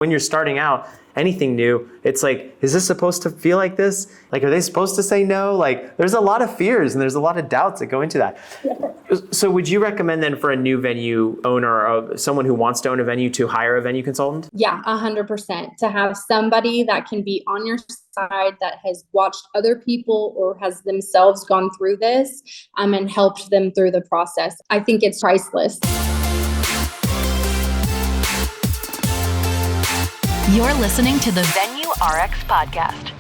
When you're starting out, anything new, it's like, is this supposed to feel like this? Like, are they supposed to say no? Like, there's a lot of fears and there's a lot of doubts that go into that. So would you recommend then for a new venue owner or someone who wants to own a venue to hire a venue consultant? Yeah, 100%. To have somebody that can be on your side that has watched other people or has themselves gone through this and helped them through the process. I think it's priceless. You're listening to the Venue RX podcast.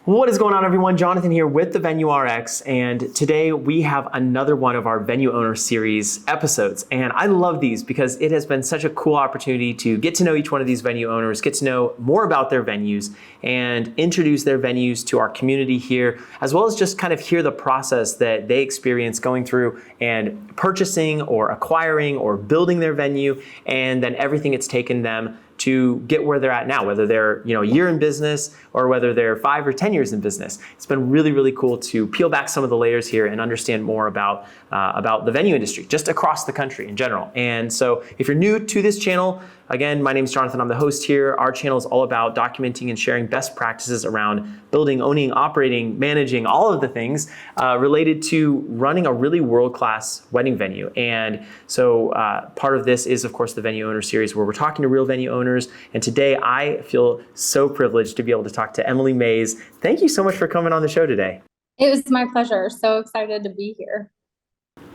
What is going on, everyone? Jonathan here with the Venue RX, and today we have another one of our Venue Owner Series episodes. And I love these because it has been such a cool opportunity to get to know each one of these venue owners, get to know more about their venues, and introduce their venues to our community here, as well as just kind of hear the process that they experience going through and purchasing or acquiring or building their venue, and then everything it's taken them to get where they're at now, whether they're a year in business or whether they're 5 or 10 years in business. It's been really, really cool to peel back some of the layers here and understand more about the venue industry, just across the country in general. And so if you're new to this channel, again, my name is Jonathan. I'm the host here. Our channel is all about documenting and sharing best practices around building, owning, operating, managing, all of the things related to running a really world-class wedding venue. And so part of this is, of course, the Venue Owner Series, where we're talking to real venue owners. And today I feel so privileged to be able to talk to Emily Mays. Thank you so much for coming on the show today. It was my pleasure. So excited to be here.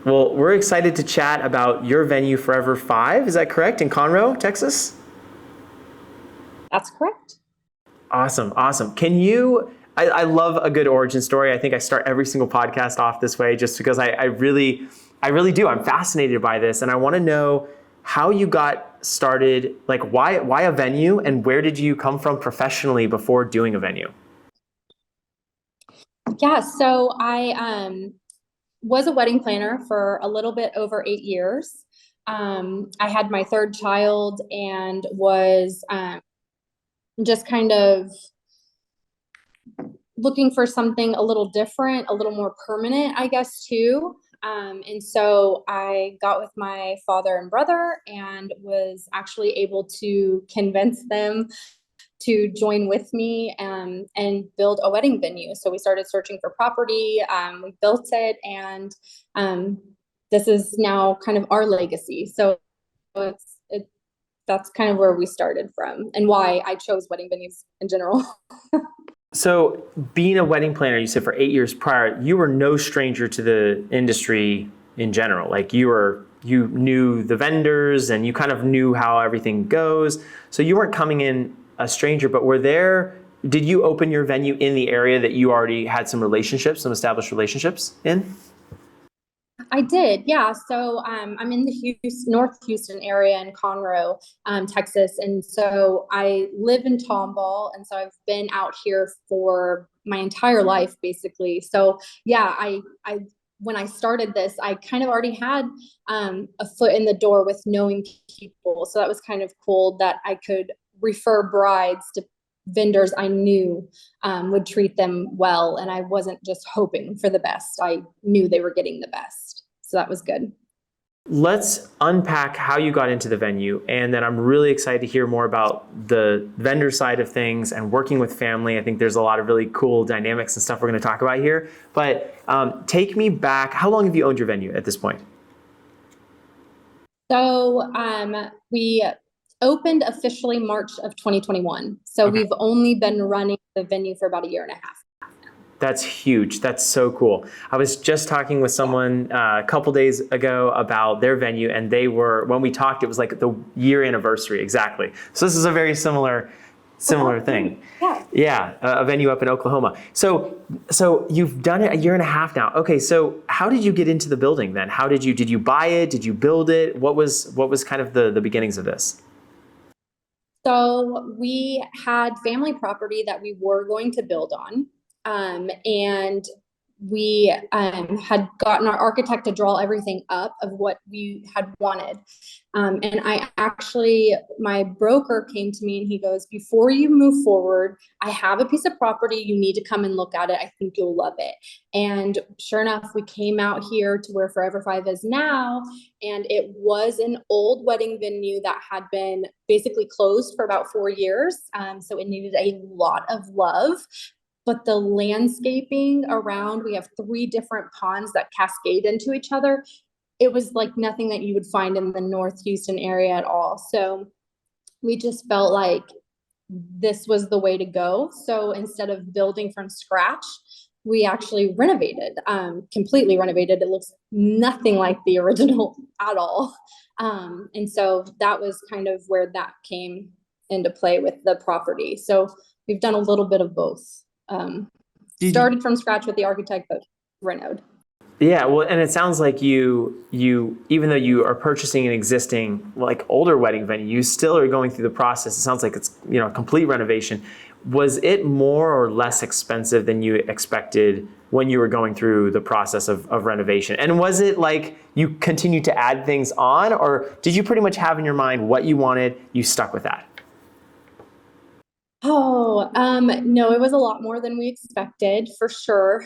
Well, we're excited to chat about your venue, Forever 5. Is that correct? In Conroe, Texas? That's correct. Awesome. Can you, I love a good origin story. I think I start every single podcast off this way just because I really do. I'm fascinated by this, and I want to know how you got started, like why a venue, and where did you come from professionally before doing a venue? Yeah, so I was a wedding planner for a little bit over 8 years. I had my third child and was just kind of looking for something a little different, a little more permanent, I guess, too. And so I got with my father and brother and was actually able to convince them to join with me and build a wedding venue. So we started searching for property, we built it, and this is now kind of our legacy. So that's kind of where we started from and why I chose wedding venues in general. So being a wedding planner, you said for 8 years prior, you were no stranger to the industry in general. Like you knew the vendors and you kind of knew how everything goes. So you weren't coming in a stranger, but did you open your venue in the area that you already had some established relationships in? I did, yeah. So I'm in the North Houston area in Conroe, Texas. And so I live in Tomball. And so I've been out here for my entire life, basically. So yeah, I when I started this, I kind of already had a foot in the door with knowing people. So that was kind of cool that I could refer brides to vendors I knew would treat them well. And I wasn't just hoping for the best. I knew they were getting the best. So that was good. Let's unpack how you got into the venue. And then I'm really excited to hear more about the vendor side of things and working with family. I think there's a lot of really cool dynamics and stuff we're going to talk about here. But take me back. How long have you owned your venue at this point? So we opened officially March of 2021. So okay. We've only been running the venue for about a year and a half. That's huge. That's so cool. I was just talking with someone a couple days ago about their venue, and when we talked, it was like the year anniversary, exactly. So this is a very similar thing. Yeah, a venue up in Oklahoma. So you've done it a year and a half now. Okay, so how did you get into the building then? Did you buy it? Did you build it? What was kind of the beginnings of this? So we had family property that we were going to build on. And we had gotten our architect to draw everything up of what we had wanted. And my broker came to me and he goes, before you move forward, I have a piece of property. You need to come and look at it. I think you'll love it. And sure enough, we came out here to where Forever Five is now. And it was an old wedding venue that had been basically closed for about 4 years. So it needed a lot of love. But the landscaping around, we have 3 different ponds that cascade into each other. It was like nothing that you would find in the North Houston area at all. So we just felt like this was the way to go. So instead of building from scratch, we actually renovated, completely renovated. It looks nothing like the original at all. And so that was kind of where that came into play with the property. So we've done a little bit of both. Started from scratch with the architect, but renoed. Yeah, well, and it sounds like you even though you are purchasing an existing like older wedding venue, you still are going through the process. It sounds like it's a complete renovation. Was it more or less expensive than you expected when you were going through the process of renovation? And was it like you continued to add things on, or did you pretty much have in your mind what you wanted, you stuck with that? Oh, no, it was a lot more than we expected, for sure.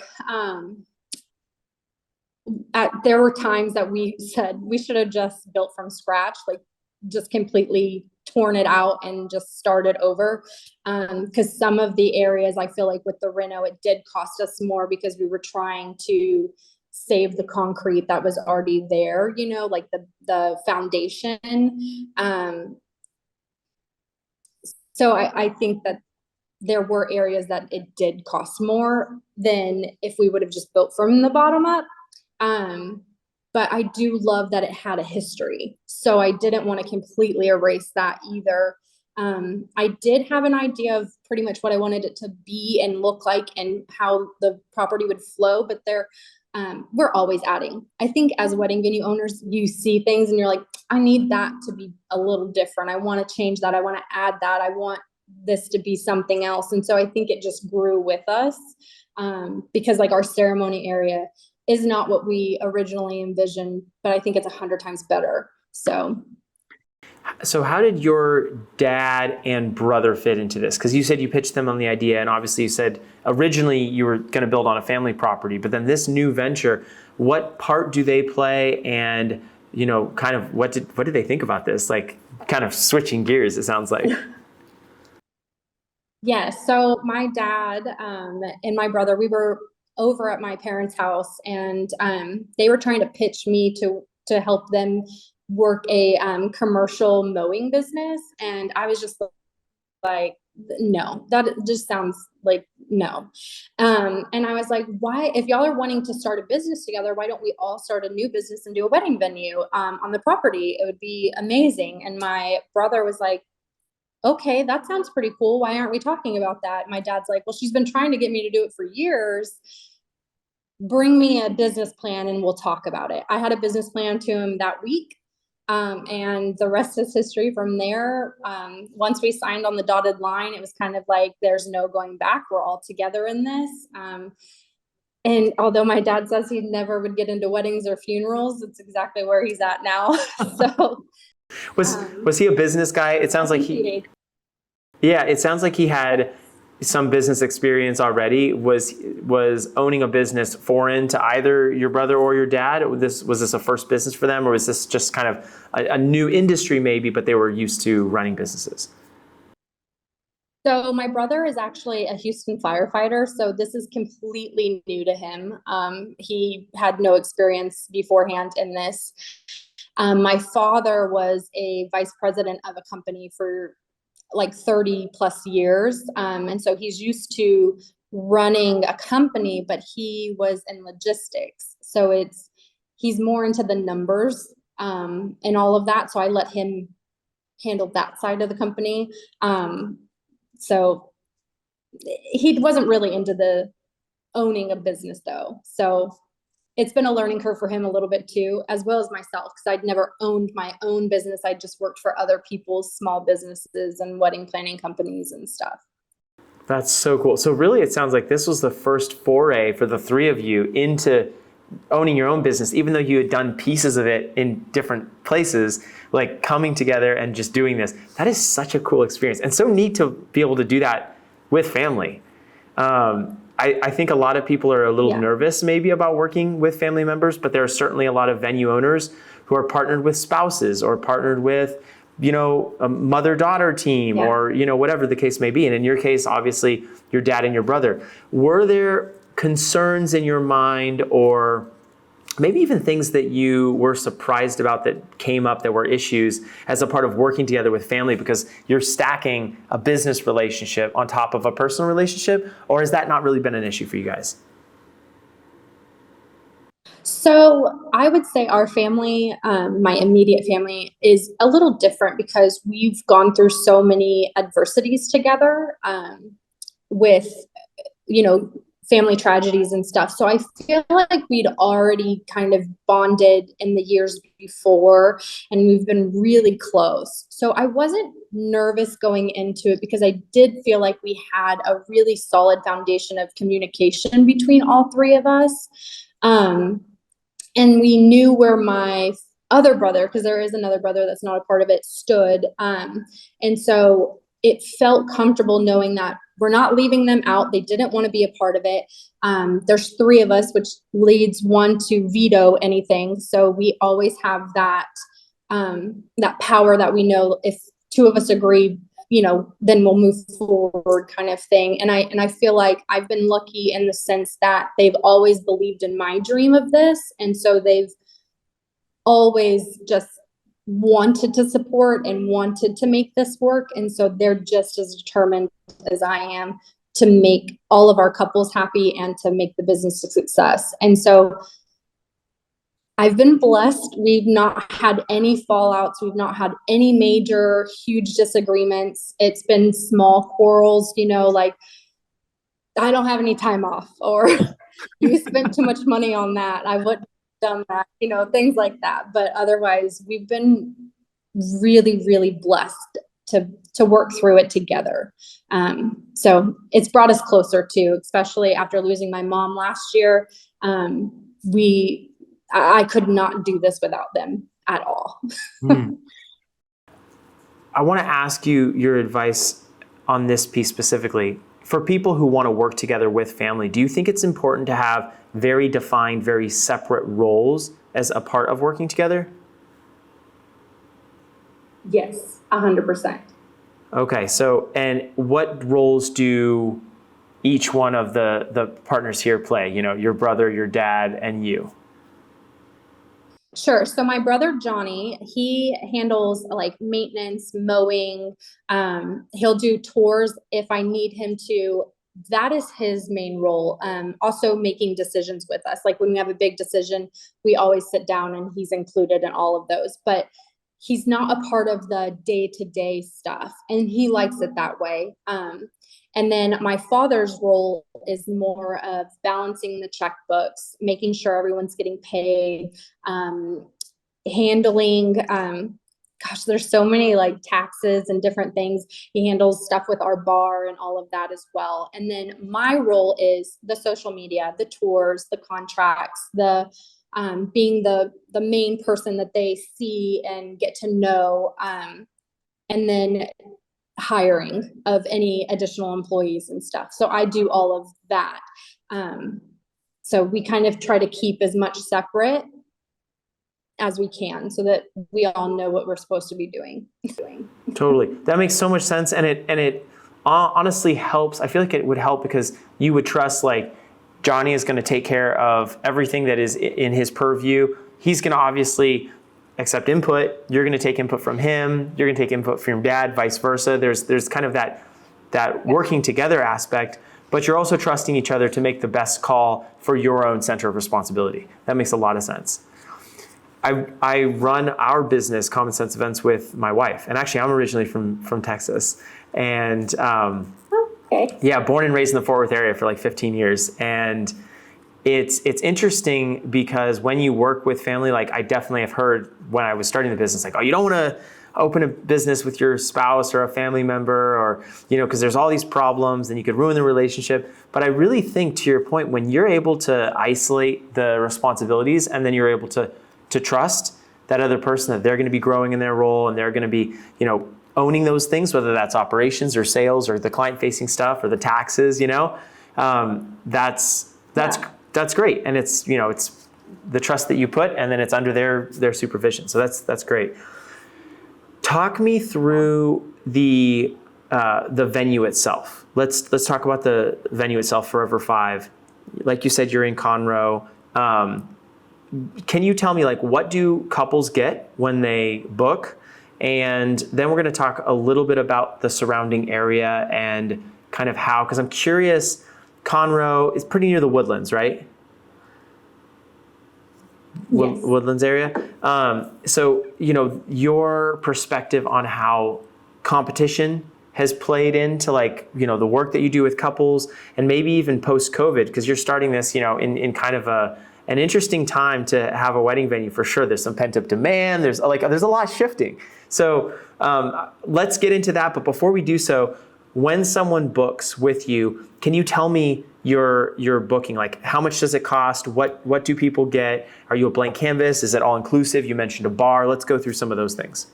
There were times that we said we should have just built from scratch, like just completely torn it out and just started over. Because some of the areas, I feel like with the reno, it did cost us more because we were trying to save the concrete that was already there, like the foundation. So I think that there were areas that it did cost more than if we would have just built from the bottom up. But I do love that it had a history. So I didn't want to completely erase that either. I did have an idea of pretty much what I wanted it to be and look like and how the property would flow, but we're always adding. I think as wedding venue owners, you see things and you're like, I need that to be a little different. I want to change that. I want to add that. I want this to be something else. And so I think it just grew with us, because like our ceremony area is not what we originally envisioned, but I think it's 100 times better. So how did your dad and brother fit into this? Because you said you pitched them on the idea, and obviously you said originally you were going to build on a family property, but then this new venture, what part do they play? And kind of what did they think about this? Like kind of switching gears, it sounds like. Yes. So my dad and my brother, we were over at my parents' house, and they were trying to pitch me to help them work a commercial mowing business, and I was just like, no, that just sounds like no. And I was like, why, if y'all are wanting to start a business together, why don't we all start a new business and do a wedding venue on the property? It would be amazing. And my brother was like, okay, that sounds pretty cool. Why aren't we talking about that? My dad's like, well, she's been trying to get me to do it for years. Bring me a business plan and we'll talk about it. I had a business plan to him that week. And the rest is history from there. Once we signed on the dotted line, it was kind of like, there's no going back. We're all together in this. And although my dad says he never would get into weddings or funerals, it's exactly where he's at now. So was he a business guy? It sounds like it sounds like he had some business experience already. Was owning a business foreign to either your brother or your dad? Was this a first business for them, or was this just kind of a new industry maybe, but they were used to running businesses? So my brother is actually a Houston firefighter, so this is completely new to him. He had no experience beforehand in this. My father was a vice president of a company for like 30 plus years. And so he's used to running a company, but he was in logistics. So he's more into the numbers and all of that. So I let him handle that side of the company. So he wasn't really into the owning a business though. So it's been a learning curve for him a little bit too, as well as myself, because I'd never owned my own business. I just worked for other people's small businesses and wedding planning companies and stuff. That's so cool. So really, it sounds like this was the first foray for the three of you into owning your own business, even though you had done pieces of it in different places, like coming together and just doing this. That is such a cool experience and so neat to be able to do that with family. I think a lot of people are a little nervous maybe about working with family members, but there are certainly a lot of venue owners who are partnered with spouses or partnered with, a mother-daughter team or, whatever the case may be. And in your case, obviously, your dad and your brother. Were there concerns in your mind or maybe even things that you were surprised about that came up that were issues as a part of working together with family because you're stacking a business relationship on top of a personal relationship? Or has that not really been an issue for you guys? So I would say our family, my immediate family, is a little different because we've gone through so many adversities together, with, family tragedies and stuff. So I feel like we'd already kind of bonded in the years before, and we've been really close. So I wasn't nervous going into it because I did feel like we had a really solid foundation of communication between all three of us. And we knew where my other brother, because there is another brother that's not a part of it, stood. And so it felt comfortable knowing that we're not leaving them out. They didn't want to be a part of it. There's three of us, which leads one to veto anything. So we always have that, that power that we know if two of us agree, then we'll move forward kind of thing. And I feel like I've been lucky in the sense that they've always believed in my dream of this. And so they've always just wanted to support and wanted to make this work. And so they're just as determined as I am to make all of our couples happy and to make the business a success. And so I've been blessed. We've not had any fallouts. We've not had any major, huge disagreements. It's been small quarrels, like, I don't have any time off, or you spent too much money on that. I wouldn't have done that, things like that. But otherwise, we've been really, really blessed to work through it together. So it's brought us closer too, especially after losing my mom last year. I could not do this without them at all. I want to ask you your advice on this piece specifically. For people who want to work together with family, do you think it's important to have very defined, very separate roles as a part of working together? Yes, 100%. Okay, so, and what roles do each one of the partners here play? Your brother, your dad, and you? Sure. So my brother, Johnny, he handles like maintenance, mowing. He'll do tours if I need him to. That is his main role. Also making decisions with us. Like when we have a big decision, we always sit down and he's included in all of those, but he's not a part of the day-to-day stuff, and he likes it that way. And then my father's role is more of balancing the checkbooks, making sure everyone's getting paid, handling, there's so many like taxes and different things. He handles stuff with our bar and all of that as well. And then my role is the social media, the tours, the contracts, being the main person that they see and get to know, and then hiring of any additional employees and stuff. So I do all of that. So we kind of try to keep as much separate as we can so that we all know what we're supposed to be doing. Totally. That makes so much sense. And it honestly helps. I feel like it would help because you would trust like Johnny is going to take care of everything that is in his purview. He's going to obviously accept input. You're going to take input from him. You're going to take input from your dad, vice versa. There's kind of that working together aspect, but you're also trusting each other to make the best call for your own center of responsibility. That makes a lot of sense. I run our business, Common Sense Events, with my wife. And actually, I'm originally from Texas. And yeah, born and raised in the Fort Worth area for like 15 years. And it's interesting because when you work with family, like I definitely have heard when I was starting the business, like, oh, you don't want to open a business with your spouse or a family member, or, because there's all these problems and you could ruin the relationship. But I really think, to your point, when you're able to isolate the responsibilities and then you're able to trust that other person, that they're going to be growing in their role and they're going to be, owning those things, whether that's operations or sales or the client facing stuff or the taxes, that's great. And it's, it's the trust that you put, and then it's under their supervision. So that's great. Talk me through the venue itself. Let's talk about the venue itself, Forever 5. Like you said, you're in Conroe. Can you tell me, like, what do couples get when they book? And then we're going to talk a little bit about the surrounding area and kind of how, because I'm curious, Conroe is pretty near the Woodlands, right? Yes. Woodlands area. So, your perspective on how competition has played into, like, the work that you do with couples, and maybe even post-COVID, because you're starting this, in kind of an interesting time to have a wedding venue, for sure. There's some pent up demand. There's a lot shifting. So let's get into that. But before we do so, when someone books with you, can you tell me your booking? Like, how much does it cost? What do people get? Are you a blank canvas? Is it all inclusive? You mentioned a bar. Let's go through some of those things.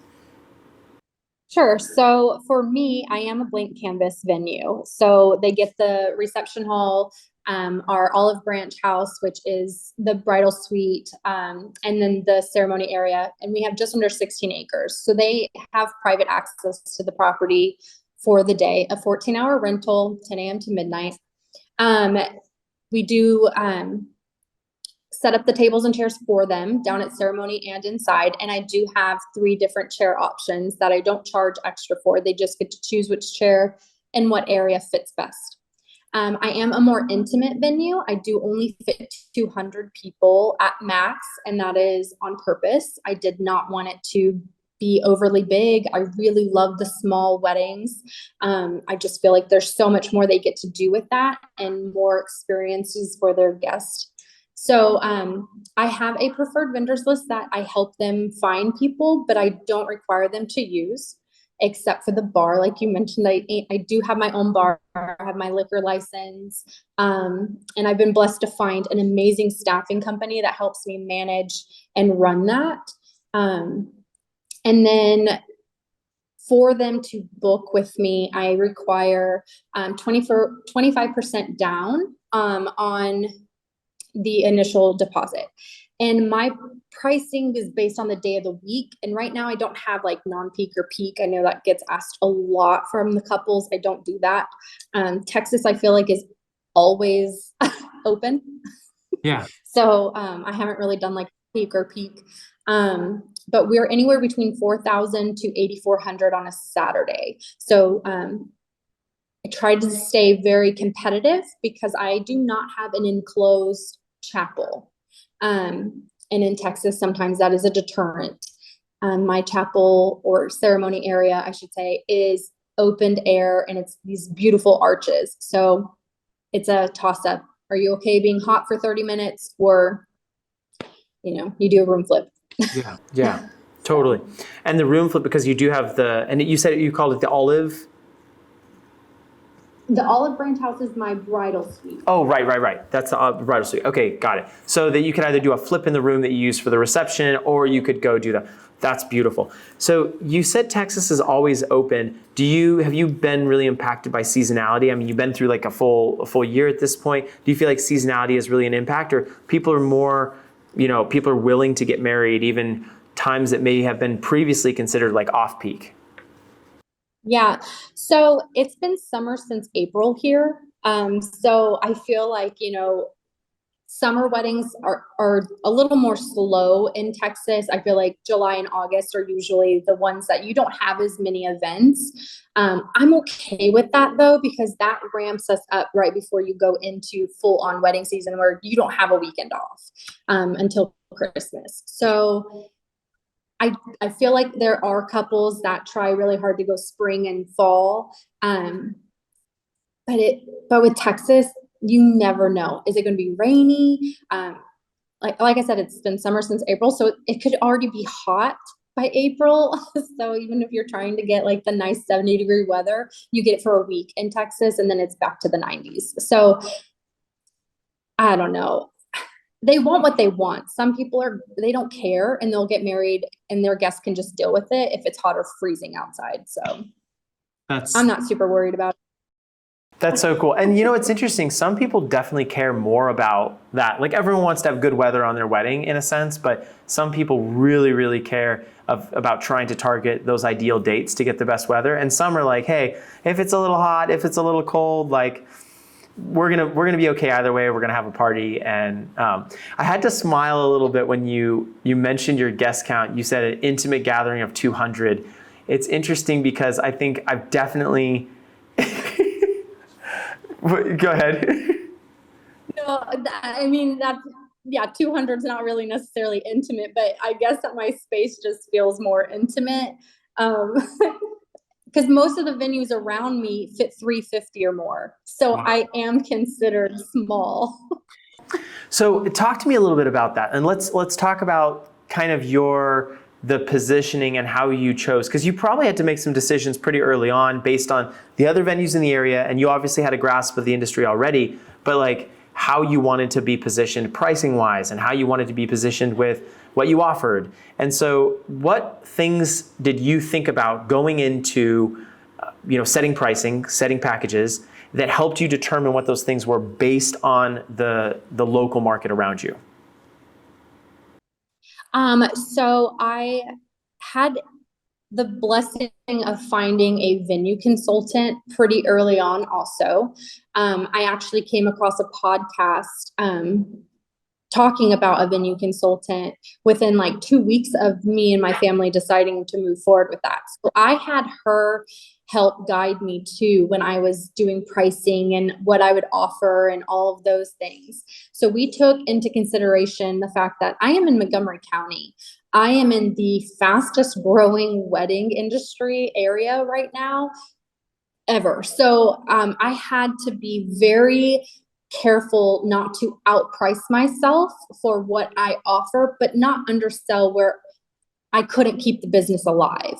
Sure. So for me, I am a blank canvas venue. So they get the reception hall, our olive branch house, which is the bridal suite, and then the ceremony area. And we have just under 16 acres. So they have private access to the property for the day, a 14-hour rental, 10 a.m. to midnight. We do set up the tables and chairs for them down at ceremony and inside. And I do have 3 different chair options that I don't charge extra for. They just get to choose which chair and what area fits best. I am a more intimate venue. I do only fit 200 people at max, and that is on purpose. I did not want it to be overly big. I really love the small weddings. I just feel like there's so much more they get to do with that and more experiences for their guests. So I have a preferred vendors list that I help them find people, but I don't require them to use, except for the bar. Like you mentioned, I do have my own bar. I have my liquor license. And I've been blessed to find an amazing staffing company that helps me manage and run that. And then for them to book with me, I require 25% down on the initial deposit. And my pricing is based on the day of the week. And right now I don't have like non-peak or peak. I know that gets asked a lot from the couples. I don't do that. Texas, I feel like, is always open. Yeah. So I haven't really done like peak or peak. But we're anywhere between 4,000 to 8,400 on a Saturday. So I try to stay very competitive because I do not have an enclosed chapel. And in Texas, sometimes that is a deterrent. My chapel, or ceremony area, I should say, is opened air, and it's these beautiful arches. So it's a toss up. Are you okay being hot for 30 minutes, or, you do a room flip? Yeah, totally. And the room flip, because you do have and you said you called it the olive. The olive branch house is my bridal suite. Oh, right. That's the bridal suite. Okay, got it. So that you could either do a flip in the room that you use for the reception, or you could go do that. That's beautiful. So you said Texas is always open. Have you been really impacted by seasonality? I mean, you've been through like a full year at this point. Do you feel like seasonality is really an impact, or people are more, people are willing to get married even times that may have been previously considered like off peak? Yeah. So it's been summer since April here. So I feel like, summer weddings are a little more slow in Texas. I feel like July and August are usually the ones that you don't have as many events. I'm okay with that though, because that ramps us up right before you go into full on wedding season, where you don't have a weekend off until Christmas. So I feel like there are couples that try really hard to go spring and fall. But with Texas, you never know. Is it going to be rainy? Like I said, it's been summer since April, so it could already be hot by April. So even if you're trying to get like the nice 70-degree weather, you get it for a week in Texas and then it's back to the 90s. So I don't know. They want what they want. Some people they don't care and they'll get married and their guests can just deal with it if it's hot or freezing outside. So I'm not super worried about it. That's so cool. And it's interesting. Some people definitely care more about that. Like everyone wants to have good weather on their wedding in a sense, but some people really, really care about trying to target those ideal dates to get the best weather. And some are like, hey, if it's a little hot, if it's a little cold, like we're gonna be okay either way. We're gonna have a party. And I had to smile a little bit when you mentioned your guest count. You said an intimate gathering of 200. It's interesting because I think I've definitely go ahead. No, I mean, 200 is not really necessarily intimate, but I guess that my space just feels more intimate. Because most of the venues around me fit 350 or more. So wow. I am considered small. So talk to me a little bit about that. And let's talk about kind of the positioning and how you chose, because you probably had to make some decisions pretty early on based on the other venues in the area, and you obviously had a grasp of the industry already, but like how you wanted to be positioned pricing wise and how you wanted to be positioned with what you offered. And so what things did you think about going into setting pricing, setting packages that helped you determine what those things were based on the local market around you? So I had the blessing of finding a venue consultant pretty early on also. I actually came across a podcast talking about a venue consultant within like 2 weeks of me and my family deciding to move forward with that. So I had her help guide me too when I was doing pricing and what I would offer and all of those things. So we took into consideration the fact that I am in Montgomery County. I am in the fastest growing wedding industry area right now ever. So I had to be very careful not to outprice myself for what I offer, but not undersell where I couldn't keep the business alive.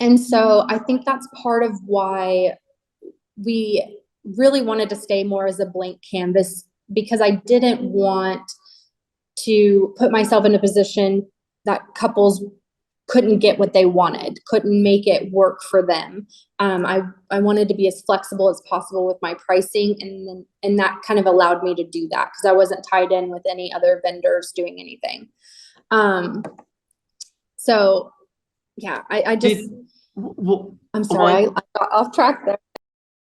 And so I think that's part of why we really wanted to stay more as a blank canvas, because I didn't want to put myself in a position that couples couldn't get what they wanted, couldn't make it work for them. I wanted to be as flexible as possible with my pricing, and that kind of allowed me to do that because I wasn't tied in with any other vendors doing anything. So yeah, I just, I'm sorry, I got off track there.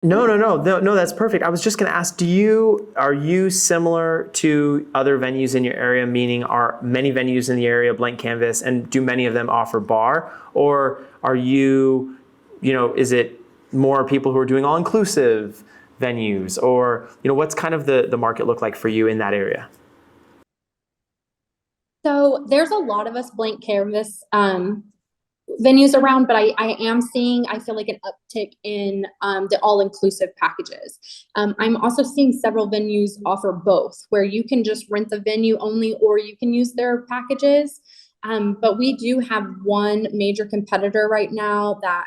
No, that's perfect. I was just going to ask, are you similar to other venues in your area, meaning are many venues in the area blank canvas, and do many of them offer bar? Or are you, is it more people who are doing all-inclusive venues? Or, what's kind of the market look like for you in that area? So there's a lot of us blank canvas venues around, but I am seeing, I feel like, an uptick in the all-inclusive packages. I'm also seeing several venues offer both, where you can just rent the venue only, or you can use their packages. But we do have one major competitor right now that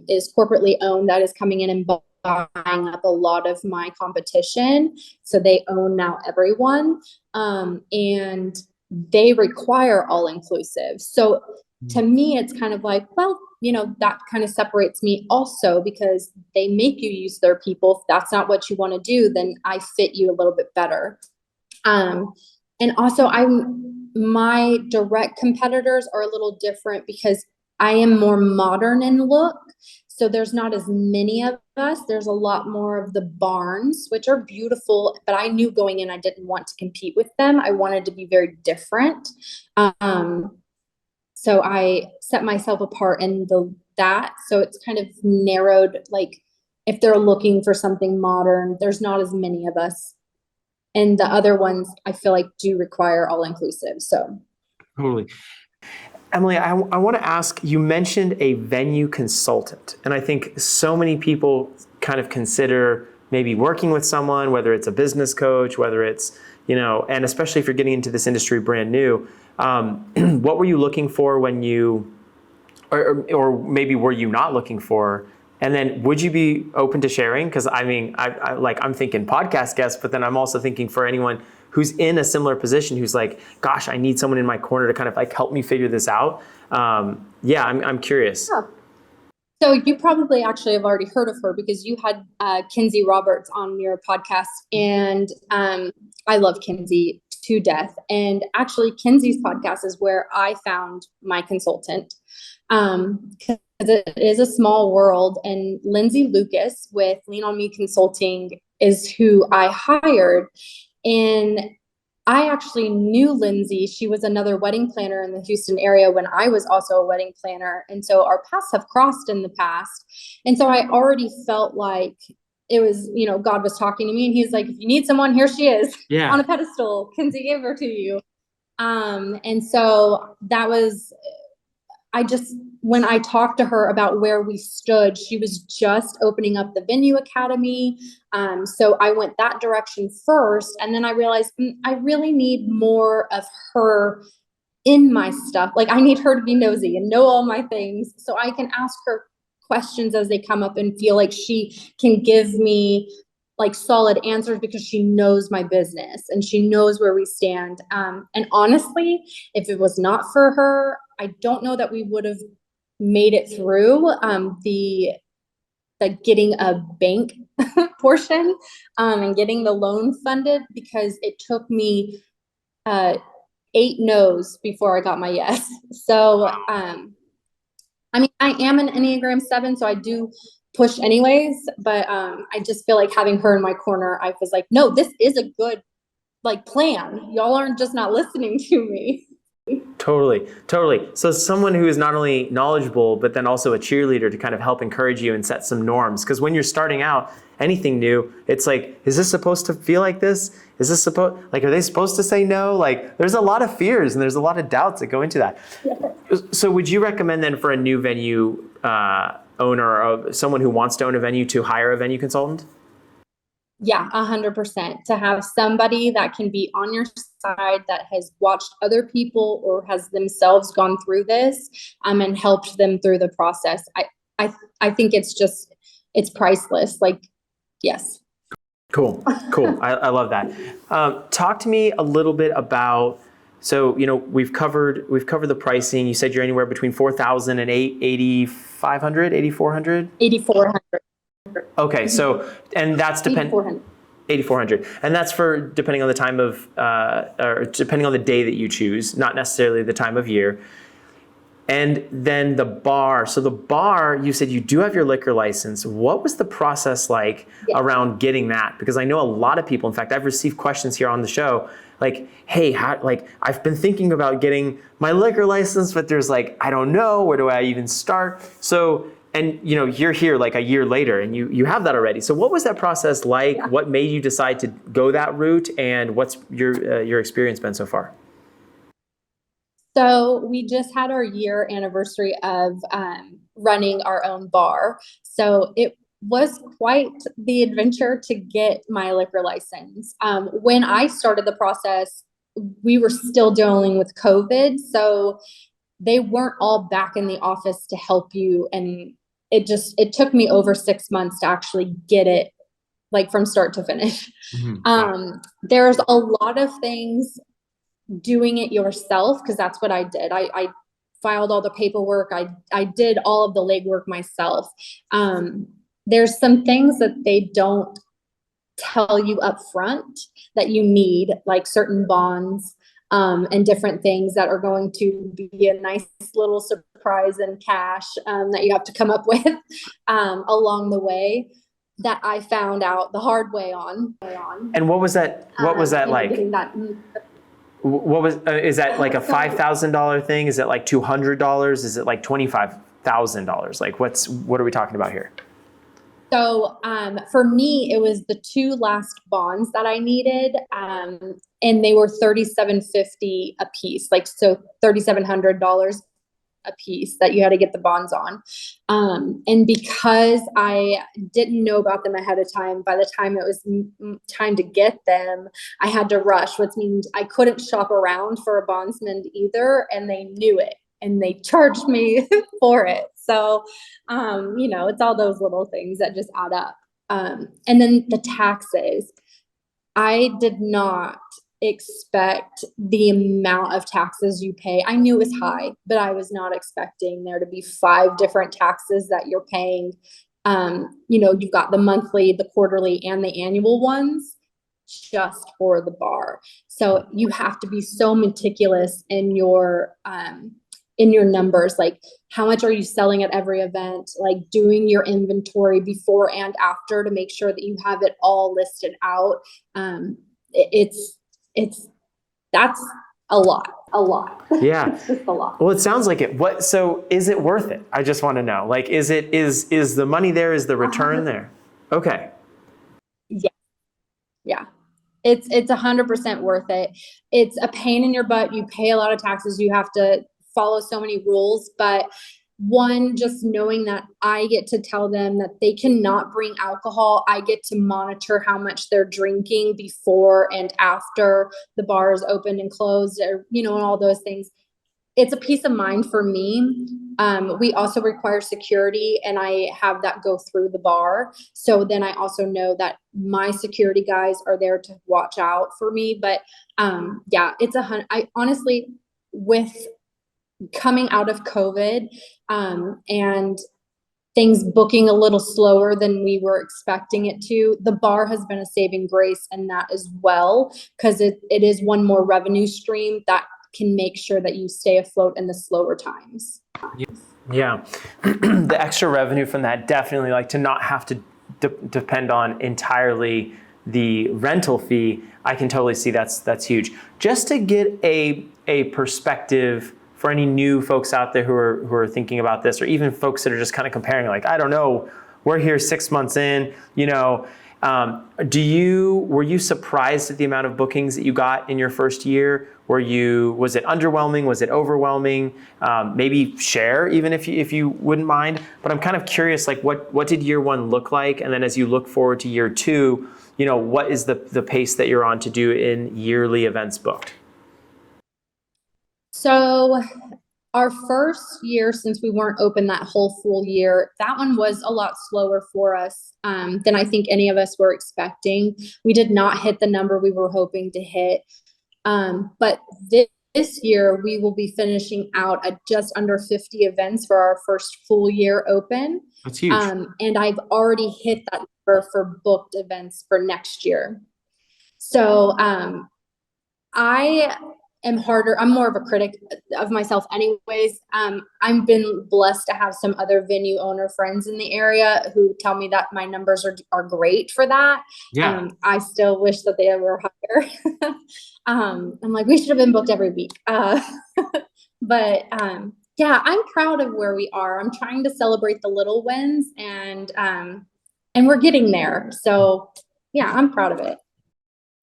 is corporately owned that is coming in and buying up a lot of my competition. So they own now everyone, and they require all-inclusive. So to me, it's kind of like, well, that kind of separates me also, because they make you use their people. If that's not what you want to do, then I fit you a little bit better. And also my direct competitors are a little different because I am more modern in look. So there's not as many of us. There's a lot more of the barns, which are beautiful, but I knew going in, I didn't want to compete with them. I wanted to be very different. So I set myself apart in that. So it's kind of narrowed, like if they're looking for something modern, there's not as many of us. And the other ones I feel like do require all-inclusive. So totally. Emily, I want to ask, you mentioned a venue consultant. And I think so many people kind of consider maybe working with someone, whether it's a business coach, whether it's, and especially if you're getting into this industry brand new, What were you looking for when you, or maybe were you not looking for? And then would you be open to sharing? Because I mean, I'm thinking podcast guests, but then I'm also thinking for anyone who's in a similar position, who's like, gosh, I need someone in my corner to kind of like help me figure this out. Yeah, I'm curious. Yeah. So you probably actually have already heard of her because you had Kinsey Roberts on your podcast, and I love Kinsey to death. And actually, Kinsey's podcast is where I found my consultant, because it is a small world. And Lindsay Lucas with Lean On Me Consulting is who I hired, and I actually knew Lindsay. She was another wedding planner in the Houston area when I was also a wedding planner. And so our paths have crossed in the past. And so I already felt like it was, God was talking to me, and he's like, if you need someone, here she is on a pedestal. Kinsey gave her to you. And so that was, when I talked to her about where we stood, she was just opening up the Venue Academy. So I went that direction first. And then I realized I really need more of her in my stuff. Like, I need her to be nosy and know all my things so I can ask her questions as they come up and feel like she can give me like solid answers because she knows my business and she knows where we stand. And honestly, if it was not for her, I don't know that we would have made it through the getting a bank portion and getting the loan funded, because it took me 8 no's before I got my yes. So I mean, I am an Enneagram 7, so I do push anyways, but I just feel like having her in my corner, I was like, no, this is a good like plan. Y'all aren't just not listening to me. Totally. So someone who is not only knowledgeable, but then also a cheerleader to kind of help encourage you and set some norms. Because when you're starting out, anything new, it's like, is this supposed to feel like this? Is this are they supposed to say no? Like, there's a lot of fears and there's a lot of doubts that go into that. Yeah. So would you recommend then for a new venue owner, or someone who wants to own a venue, to hire a venue consultant? Yeah, 100%. To have somebody that can be on your side, that has watched other people or has themselves gone through this and helped them through the process. I think it's priceless. Like, yes. Cool. I love that. Talk to me a little bit about, so, we've covered the pricing. You said you're anywhere between 4,000 and 8,500, 8,400? 8,400. Okay, so, and that's 8,400. And that's for depending on the time of, or depending on the day that you choose, not necessarily the time of year. And then the bar. So the bar, you said you do have your liquor license. What was the process like around getting that? Because I know a lot of people, in fact, I've received questions here on the show, like, hey, I've been thinking about getting my liquor license, but there's I don't know, where do I even start? So, and you're here like a year later and you have that already. So what was that process like? Yeah. What made you decide to go that route? And what's your experience been so far? So we just had our year anniversary of running our own bar. So it was quite the adventure to get my liquor license. When I started the process, we were still dealing with COVID. So they weren't all back in the office to help you. And it took me over 6 months to actually get it from start to finish. Mm-hmm. There's a lot of things doing it yourself, because that's what I did. I filed all the paperwork. I did all of the legwork myself. There's some things that they don't tell you up front that you need, like certain bonds and different things that are going to be a nice little surprise in cash that you have to come up with along the way, that I found out the hard way on. And what was that? What was that like? What was, is that like a $5,000 thing? Is it like $200? Is it like $25,000? What are we talking about here? So for me, it was the 2 last bonds that I needed, and they were $3,750 a piece, so $3,700 a piece that you had to get the bonds on. And because I didn't know about them ahead of time, by the time it was time to get them, I had to rush, which means I couldn't shop around for a bondsman either. And they knew it and they charged me for it. So, it's all those little things that just add up. And then the taxes, I did not expect the amount of taxes you pay. I knew it was high, but I was not expecting there to be 5 different taxes that you're paying. You've got the monthly, the quarterly, and the annual ones just for the bar. So you have to be so meticulous in your numbers, like how much are you selling at every event, like doing your inventory before and after to make sure that you have it all listed out. That's a lot. Yeah. It's just a lot. Well, it sounds like it. So is it worth it? I just want to know, like, is the money there? Is the return there? Okay. Yeah. It's 100% worth it. It's a pain in your butt. You pay a lot of taxes. You have to follow so many rules, but one, just knowing that I get to tell them that they cannot bring alcohol. I get to monitor how much they're drinking before and after the bar is opened and closed, or, and all those things. It's a peace of mind for me. We also require security, and I have that go through the bar. So then I also know that my security guys are there to watch out for me. But I honestly, with coming out of COVID, and things booking a little slower than we were expecting it to, the bar has been a saving grace in that as well, because it is one more revenue stream that can make sure that you stay afloat in the slower times. Yeah. The extra revenue from that, definitely, like, to not have to depend on entirely the rental fee, I can totally see that's huge. Just to get a perspective for any new folks out there who are thinking about this, or even folks that are just kind of comparing, like, I don't know, we're here 6 months in, were you surprised at the amount of bookings that you got in your first year? Was it underwhelming? Was it overwhelming? Maybe share, even if you wouldn't mind. But I'm kind of curious, like, what did year 1 look like? And then as you look forward to year 2, what is the pace that you're on to do in yearly events booked? So our first year, since we weren't open that whole full year, that one was a lot slower for us than I think any of us were expecting. We did not hit the number we were hoping to hit. But this year, we will be finishing out at just under 50 events for our first full year open. That's huge. And I've already hit that number for booked events for next year. So I'm more of a critic of myself anyways. I've been blessed to have some other venue owner friends in the area who tell me that my numbers are great for that. Yeah. I still wish that they were higher. I'm like, we should have been booked every week. But I'm proud of where we are. I'm trying to celebrate the little wins, and we're getting there. So yeah, I'm proud of it.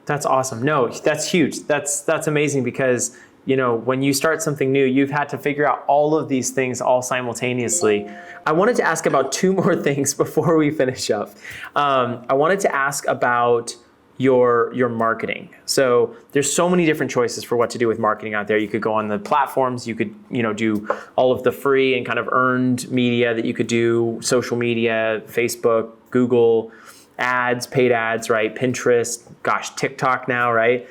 That's awesome. No, that's huge. That's amazing, because, when you start something new, you've had to figure out all of these things all simultaneously. I wanted to ask about 2 more things before we finish up. I wanted to ask about your marketing. So there's so many different choices for what to do with marketing out there. You could go on the platforms, you could, do all of the free and kind of earned media that you could do, social media, Facebook, Google, ads, paid ads, right? Pinterest, TikTok now, right?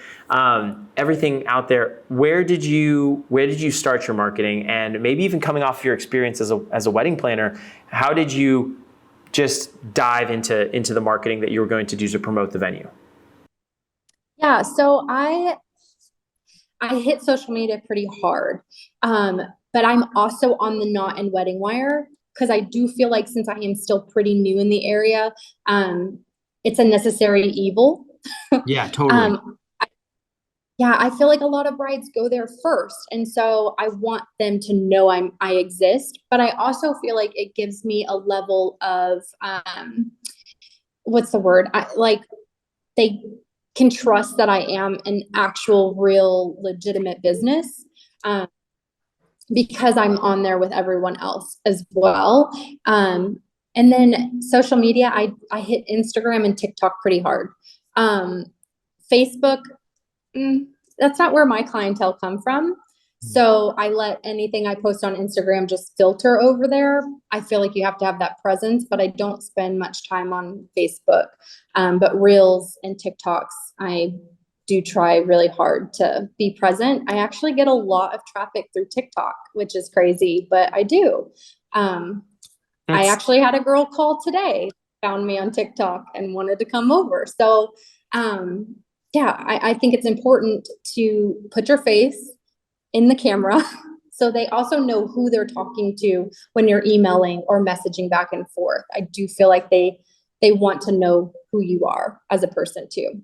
Everything out there. Where did you start your marketing? And maybe even coming off your experience as a wedding planner, how did you just dive into the marketing that you were going to do to promote the venue? Yeah, so I hit social media pretty hard, but I'm also on the Knot and Wedding Wire, because I do feel like, since I am still pretty new in the area, it's a necessary evil. Yeah, totally. I feel like a lot of brides go there first. And so I want them to know I exist, but I also feel like it gives me a level of, what's the word? They can trust that I am an actual, real, legitimate business. because I'm on there with everyone else as well. And then social media, I hit Instagram and TikTok pretty hard. Facebook, that's not where my clientele come from. So I let anything I post on Instagram just filter over there. I feel like you have to have that presence, but I don't spend much time on Facebook. But Reels and TikToks, I do try really hard to be present. I actually get a lot of traffic through TikTok, which is crazy, but I do. I actually had a girl call today, found me on TikTok and wanted to come over. So, yeah, I think it's important to put your face in the camera so they also know who they're talking to when you're emailing or messaging back and forth. I do feel like they want to know who you are as a person too.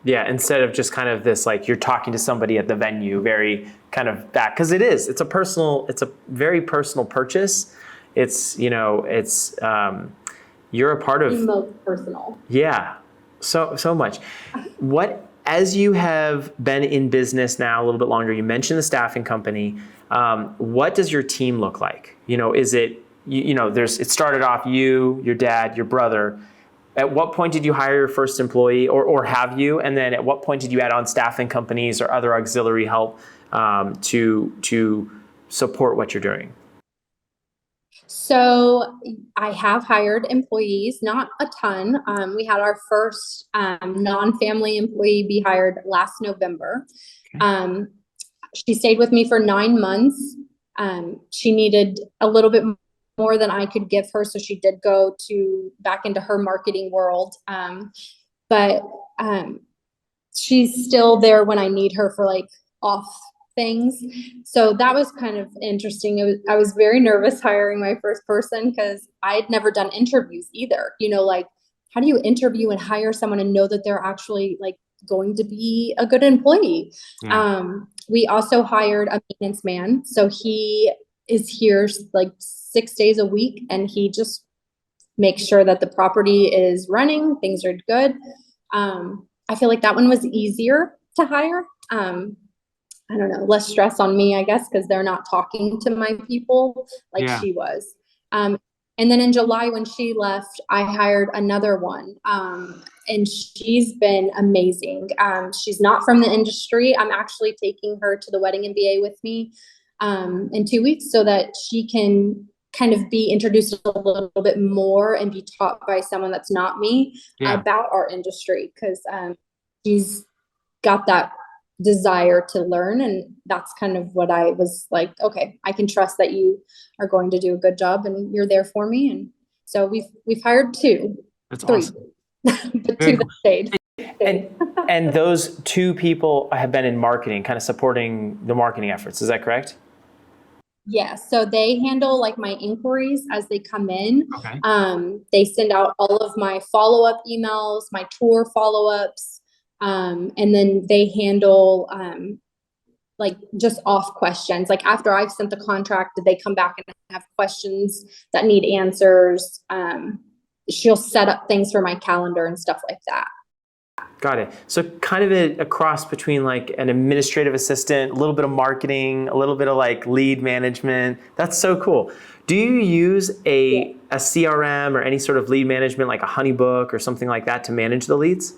Yeah, instead of just kind of this, like you're talking to somebody at the venue, very kind of that, because it's a very personal purchase. It's, you're a part of. The most personal. Yeah, so much. As you have been in business now a little bit longer, you mentioned the staffing company. What does your team look like? Is it, it started off you, your dad, your brother. At what point did you hire your first employee, or have you? And then at what point did you add on staffing companies or other auxiliary help to support what you're doing? So I have hired employees, not a ton. We had our first non-family employee be hired last November. She stayed with me for 9 months. She needed a little bit more than I could give her, so she did go back into her marketing world. But she's still there when I need her for like off things. So that was kind of interesting. I was very nervous hiring my first person because I had never done interviews either. Like, how do you interview and hire someone and know that they're actually like going to be a good employee? Yeah. We also hired a maintenance man. So he is here like 6 days a week, and he just makes sure that the property is running, things are good. I feel like that one was easier to hire. I don't know, less stress on me, I guess, because they're not talking to my people like she was. And then in July, when she left, I hired another one. And she's been amazing. She's not from the industry. I'm actually taking her to the Wedding MBA with me in 2 weeks so that she can kind of be introduced a little bit more and be taught by someone that's not me about our industry, because she's got that desire to learn, and that's kind of what I was like, okay, I can trust that you are going to do a good job and you're there for me. And so we've hired 2. That's 3 awesome. But 2 that stayed. And those 2 people have been in marketing, kind of supporting the marketing efforts, is that correct? Yeah, so they handle like my inquiries as they come in. Okay. They send out all of my follow-up emails, my tour follow-ups. And then they handle like just off questions. Like after I've sent the contract, they come back and have questions that need answers. She'll set up things for my calendar and stuff like that. Got it. So kind of a cross between like an administrative assistant, a little bit of marketing, a little bit of like lead management. That's so cool. Do you use a CRM or any sort of lead management, like a Honeybook or something like that, to manage the leads?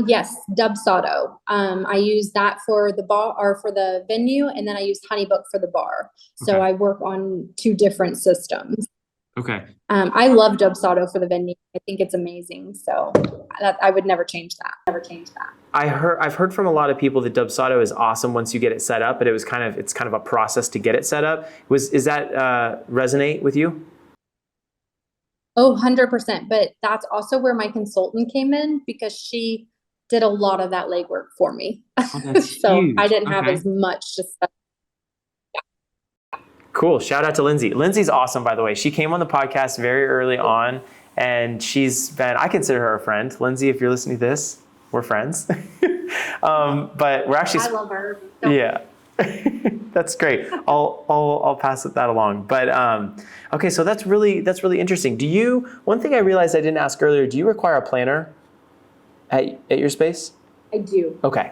Yes, Dubsado. I use that for the bar or for the venue, and then I use Honeybook for the bar. So I work on 2 different systems. Okay. I love Dubsado for the venue. I think it's amazing. So I would never change that. I've heard from a lot of people that Dubsado is awesome once you get it set up, but it's kind of a process to get it set up. Is that resonate with you? Oh, 100%. But that's also where my consultant came in, because she did a lot of that legwork for me. Oh, that's so huge. I didn't have as much to say. Cool. Shout out to Lindsay. Lindsay's awesome, by the way. She came on the podcast very early on, and I consider her a friend. Lindsay, if you're listening to this, we're friends. But we're actually. I love her. Yeah. That's great. I'll pass that along. But okay, so that's really interesting. One thing I realized I didn't ask earlier, do you require a planner at your space? I do. Okay.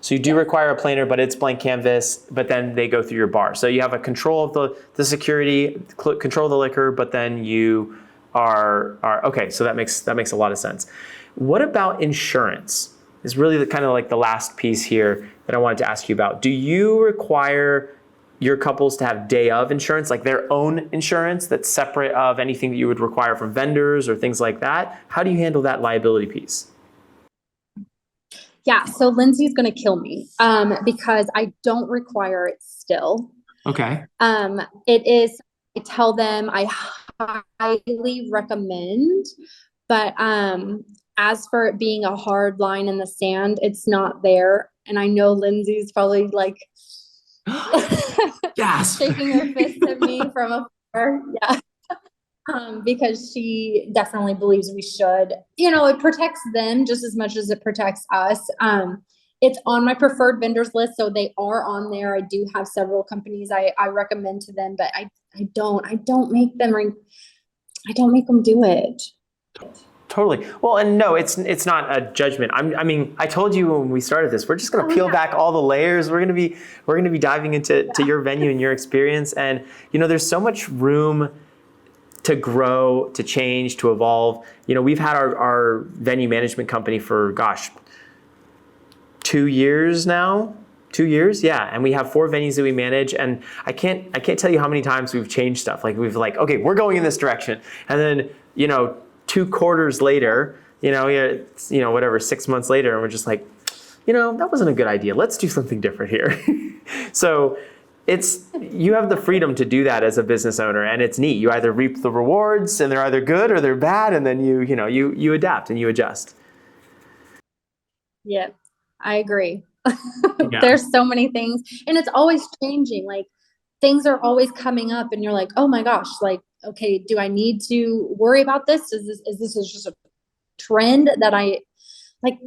So you do require a planner, but it's blank canvas, but then they go through your bar. So you have a control of the security, control of the liquor, but then you are okay. So that makes a lot of sense. What about insurance? Is really the kind of like the last piece here that I wanted to ask you about. Do you require your couples to have day of insurance, like their own insurance that's separate of anything that you would require from vendors or things like that? How do you handle that liability piece? Yeah, so Lindsay's gonna kill me because I don't require it still. Okay. It is, I tell them I highly recommend, but as for it being a hard line in the sand, it's not there. And I know Lindsay's probably like Yes. shaking her fist at me from afar. Yeah. Because she definitely believes we should. It protects them just as much as it protects us. It's on my preferred vendors list, so they are on there. I do have several companies I recommend to them, but I don't make them do it. Totally. Well, and no, it's not a judgment. I mean, I told you when we started this, we're just going to peel back all the layers. We're going to be diving into your venue and your experience, and there's so much room to grow, to change, to evolve. We've had our venue management company for 2 years now. 2 years, yeah, and we have 4 venues that we manage, and I can't tell you how many times we've changed stuff. Like okay, we're going in this direction, and then 2 quarters later, whatever, 6 months later, and we're just like, that wasn't a good idea. Let's do something different here. So you have the freedom to do that as a business owner, and it's neat. You either reap the rewards, and they're either good or they're bad, and then you adapt and you adjust. Yeah, I agree. Yeah. There's so many things, and it's always changing. Like things are always coming up, and you're like, oh my gosh, like, okay, do I need to worry about this? Is this just a trend that I like?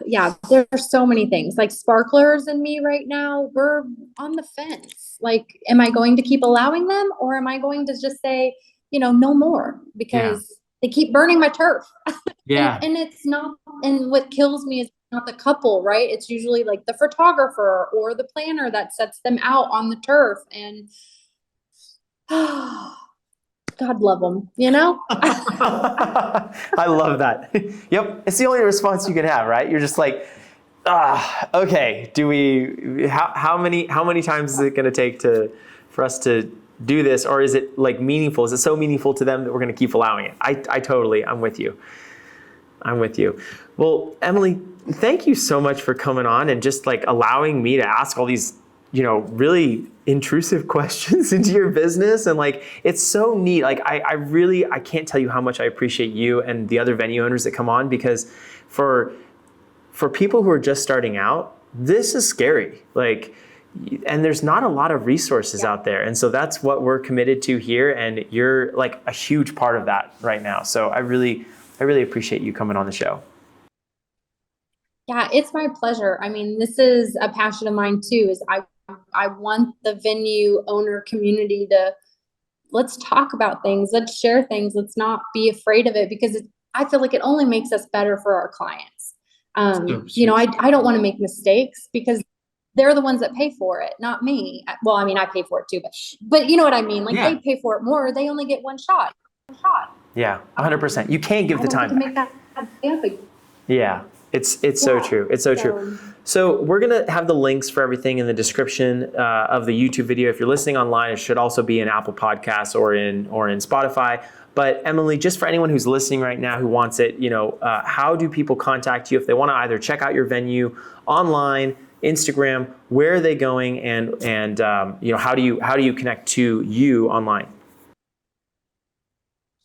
Yeah, there's so many things. Like sparklers and me right now, we're on the fence. Like, am I going to keep allowing them, or am I going to just say, no more, because they keep burning my turf? Yeah. And it's not, and what kills me is not the couple, right? It's usually like the photographer or the planner that sets them out on the turf, and God love them, I love that. Yep. It's the only response you can have, right? You're just like, okay, how many times is it going to take for us to do this? Or is it like meaningful? Is it so meaningful to them that we're going to keep allowing it? I'm with you. Well, Emily, thank you so much for coming on and just like allowing me to ask all these, really intrusive questions into your business. And like, it's so neat. Like I can't tell you how much I appreciate you and the other venue owners that come on, because for people who are just starting out, this is scary. Like, and there's not a lot of resources out there. And so that's what we're committed to here. And you're like a huge part of that right now. So I really appreciate you coming on the show. Yeah, it's my pleasure. I mean, this is a passion of mine too, is I want the venue owner community to, let's talk about things, let's share things, let's not be afraid of it, because I feel like it only makes us better for our clients. I don't want to make mistakes, because they're the ones that pay for it, not me. Well, I mean, I pay for it too, but you know what I mean? Like they pay for it more. They only get one shot. Yeah, 100%. You can't give the time back. Make that happen. Yeah, it's so true. It's so true. So we're going to have the links for everything in the description of the YouTube video. If you're listening online, it should also be in Apple Podcasts or in Spotify. But Emily, just for anyone who's listening right now who wants it, how do people contact you if they want to either check out your venue online, Instagram? Where are they going, and how do you connect to you online?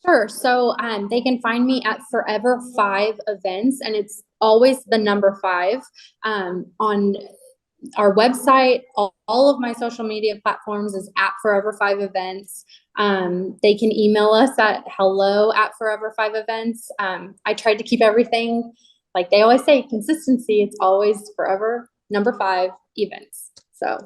Sure. So they can find me at Forever 5 Events, and it's always the number 5 on our website. All of my social media platforms is at Forever 5 Events. They can email us at hello@forever5events. I tried to keep everything, like they always say, consistency. It's always Forever number 5 Events. So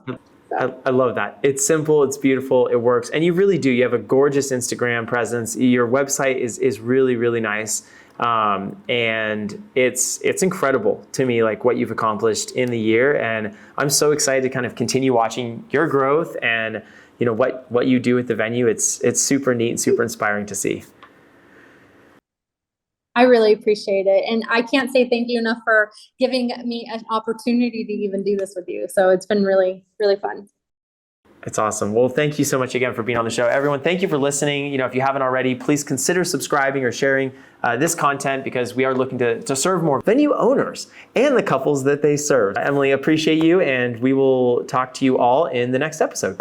I love that. It's simple, it's beautiful, it works. And you really do. You have a gorgeous Instagram presence. Your website is really, really nice. And it's incredible to me, like what you've accomplished in the year. And I'm so excited to kind of continue watching your growth and what you do with the venue. It's super neat and super inspiring to see. I really appreciate it. And I can't say thank you enough for giving me an opportunity to even do this with you. So it's been really, really fun. It's awesome. Well, thank you so much again for being on the show. Everyone, thank you for listening. If you haven't already, please consider subscribing or sharing this content, because we are looking to serve more venue owners and the couples that they serve. Emily, appreciate you, and we will talk to you all in the next episode.